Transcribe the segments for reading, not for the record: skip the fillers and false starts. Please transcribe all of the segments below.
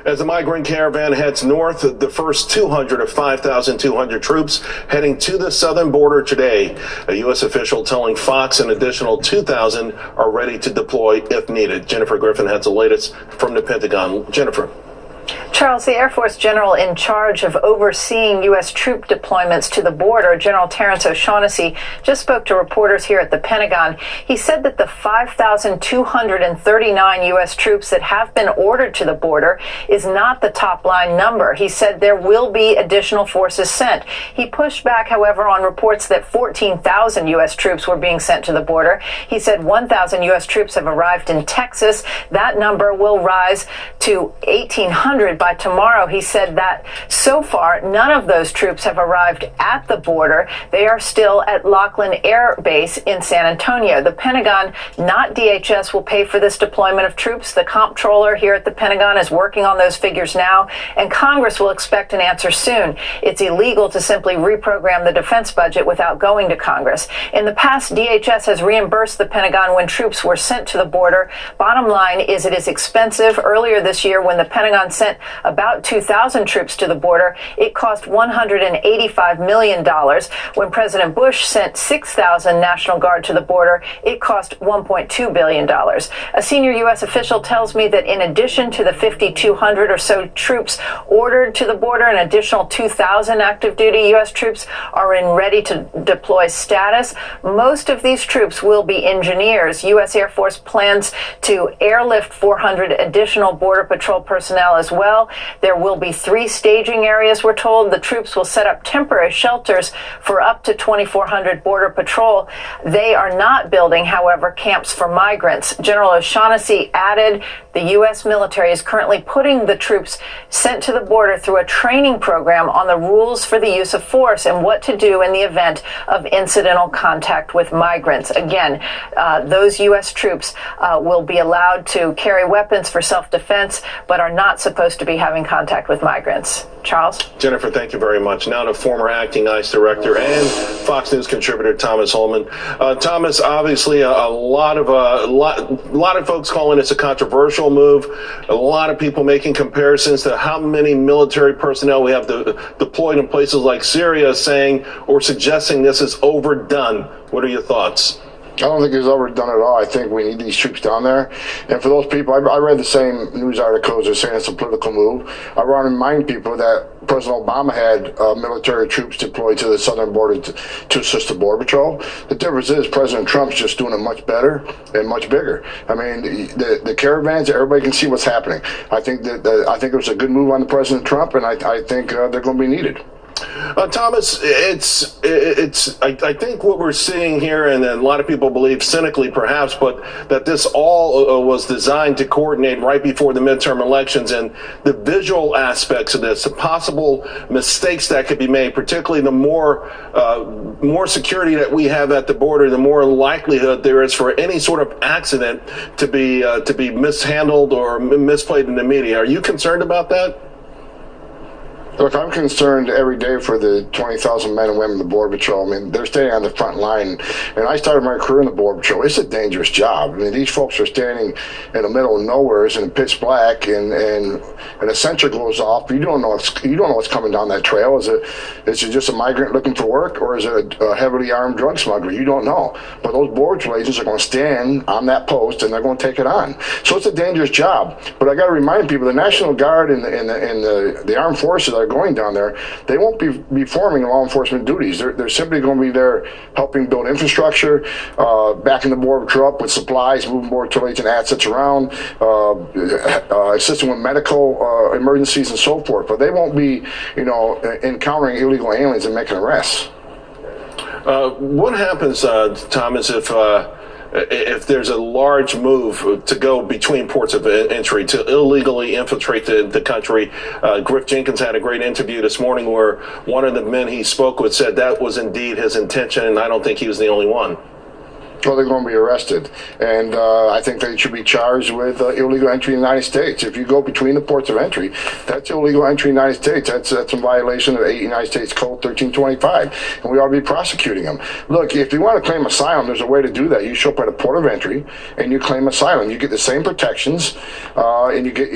As the Migrant Caravan heads north, the first 200 of 5,200 troops heading to the southern border today. A U.S. official telling Fox an additional 2,000 are ready to deploy if needed. Jennifer Griffin has the latest from the Pentagon. Jennifer. Charles, the Air Force general in charge of overseeing U.S. troop deployments to the border, General Terrence O'Shaughnessy, just spoke to reporters here at the Pentagon. He said that the 5,239 U.S. troops that have been ordered to the border is not the top line number. He said there will be additional forces sent. He pushed back, however, on reports that 14,000 U.S. troops were being sent to the border. He said 1,000 U.S. troops have arrived in Texas. That number will rise to 1,800 by tomorrow. He said that so far, none of those troops have arrived at the border. They are still at Laughlin Air Base in San Antonio. The Pentagon, not DHS, will pay for this deployment of troops. The comptroller here at the Pentagon is working on those figures now, and Congress will expect an answer soon. It's illegal to simply reprogram the defense budget without going to Congress. In the past, DHS has reimbursed the Pentagon when troops were sent to the border. Bottom line is it is expensive. Earlier this year, when the Pentagon sent about 2,000 troops to the border, it cost $185 million. When President Bush sent 6,000 National Guard to the border, it cost $1.2 billion. A senior U.S. official tells me that in addition to the 5,200 or so troops ordered to the border, an additional 2,000 active duty U.S. troops are in ready to deploy status. Most of these troops will be engineers. U.S. Air Force plans to airlift 400 additional Border Patrol personnel as well. There will be 3 staging areas, we're told. The troops will set up temporary shelters for up to 2,400 Border Patrol. They are not building, however, camps for migrants. General O'Shaughnessy added the U.S. military is currently putting the troops sent to the border through a training program on the rules for the use of force and what to do in the event of incidental contact with migrants. Again, those U.S. troops will be allowed to carry weapons for self-defense, but are not supposed to be having contact with migrants. Charles? Jennifer, thank you very much. Now to former acting ICE director and Fox News contributor Thomas Holman. Thomas, obviously a lot of folks calling this a controversial move. A lot of people making comparisons to how many military personnel we have deployed in places like Syria, saying or suggesting this is overdone. What are your thoughts? I don't think it's overdone at all. I think we need these troops down there. And for those people, I read the same news articles that are saying it's a political move. I want to remind people that President Obama had military troops deployed to the southern border to assist the Border Patrol. The difference is President Trump's just doing it much better and much bigger. I mean, the caravans, everybody can see what's happening. I think that I think it was a good move on the President Trump, and I think they're going to be needed. Thomas, I think what we're seeing here, and a lot of people believe cynically perhaps, but that this all was designed to coordinate right before the midterm elections, and the visual aspects of this, the possible mistakes that could be made, particularly the more security that we have at the border, the more likelihood there is for any sort of accident to be mishandled or misplayed in the media. Are you concerned about that? Look, I'm concerned every day for the 20,000 men and women in the Border Patrol. I mean, they're staying on the front line. And I started my career in the Border Patrol. It's a dangerous job. I mean, these folks are standing in the middle of nowhere in pitch black, and a sensor goes off. You don't know what's coming down that trail. Is it just a migrant looking for work, or is it a heavily armed drug smuggler? You don't know. But those Border Patrol agents are going to stand on that post, and they're going to take it on. So it's a dangerous job. But I got to remind people, the National Guard and the armed forces that are going down there, they won't be performing law enforcement duties. They're simply going to be there helping build infrastructure, backing the Border Patrol up with supplies, moving Border Patrol agent assets around, assisting with medical emergencies and so forth. But they won't be, encountering illegal aliens and making arrests. What happens, Thomas, if there's a large move to go between ports of entry to illegally infiltrate the country? Griff Jenkins had a great interview this morning where one of the men he spoke with said that was indeed his intention, and I don't think he was the only one. Or they're going to be arrested. And I think they should be charged with illegal entry in the United States. If you go between the ports of entry, that's illegal entry in the United States. That's in violation of the United States Code 1325. And we ought to be prosecuting them. Look, if you want to claim asylum, there's a way to do that. You show up at a port of entry and you claim asylum. You get the same protections and you get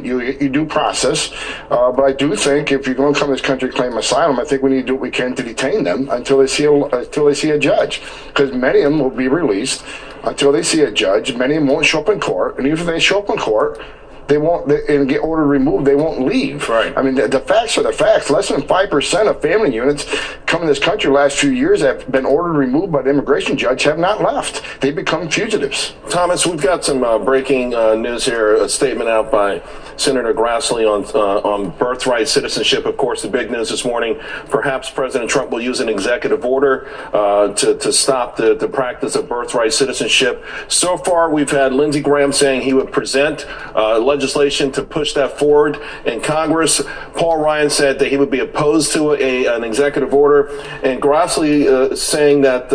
you due process. But I do think if you're going to come to this country and claim asylum, I think we need to do what we can to detain them until they see a judge. Because many of them will be released until they see a judge. Many of them won't show up in court, and even if they show up in court, they won't and get ordered removed. They won't leave. Right. I mean, the facts are the facts. Less than 5% of family units come in this country the last few years that have been ordered removed by the immigration judge have not left. They become fugitives. Thomas, we've got some breaking news here. A statement out by Senator Grassley on birthright citizenship. Of course, the big news this morning, perhaps President Trump will use an executive order to stop the practice of birthright citizenship. So far, we've had Lindsey Graham saying he would present legislation to push that forward in Congress. Paul Ryan said that he would be opposed to an executive order. And Grassley saying that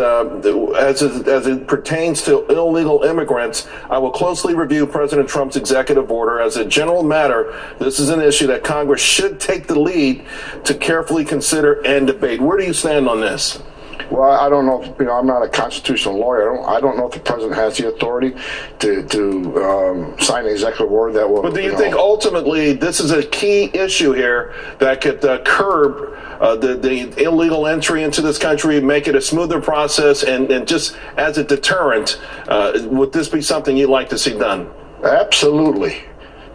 as it pertains to illegal immigrants, I will closely review President Trump's executive order. As a general matter, this is an issue that Congress should take the lead to carefully consider and debate. Where do you stand on this? Well, I don't know. I'm not a constitutional lawyer. I don't know if the president has the authority to sign an executive order that will. But do you think ultimately this is a key issue here that could curb the illegal entry into this country, make it a smoother process, and just as a deterrent, would this be something you'd like to see done? Absolutely.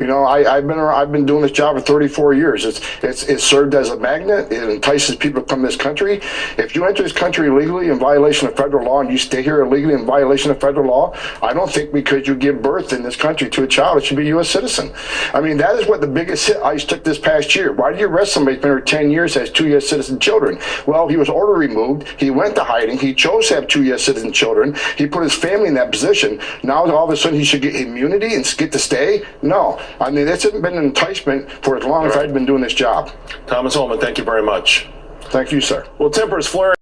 I've been doing this job for 34 years. It's served as a magnet. It entices people to come to this country. If you enter this country illegally in violation of federal law and you stay here illegally in violation of federal law, I don't think because you give birth in this country to a child, it should be a U.S. citizen. I mean, that is what the biggest hit ICE took this past year. Why do you arrest somebody who's been here 10 years, has 2 U.S. citizen children? Well, he was order removed. He went to hiding. He chose to have 2 U.S. citizen children. He put his family in that position. Now all of a sudden he should get immunity and get to stay? No. I mean, that's been an enticement for as long as I've been doing this job. Thomas Holman, thank you very much. Thank you, sir. Well, tempers flaring.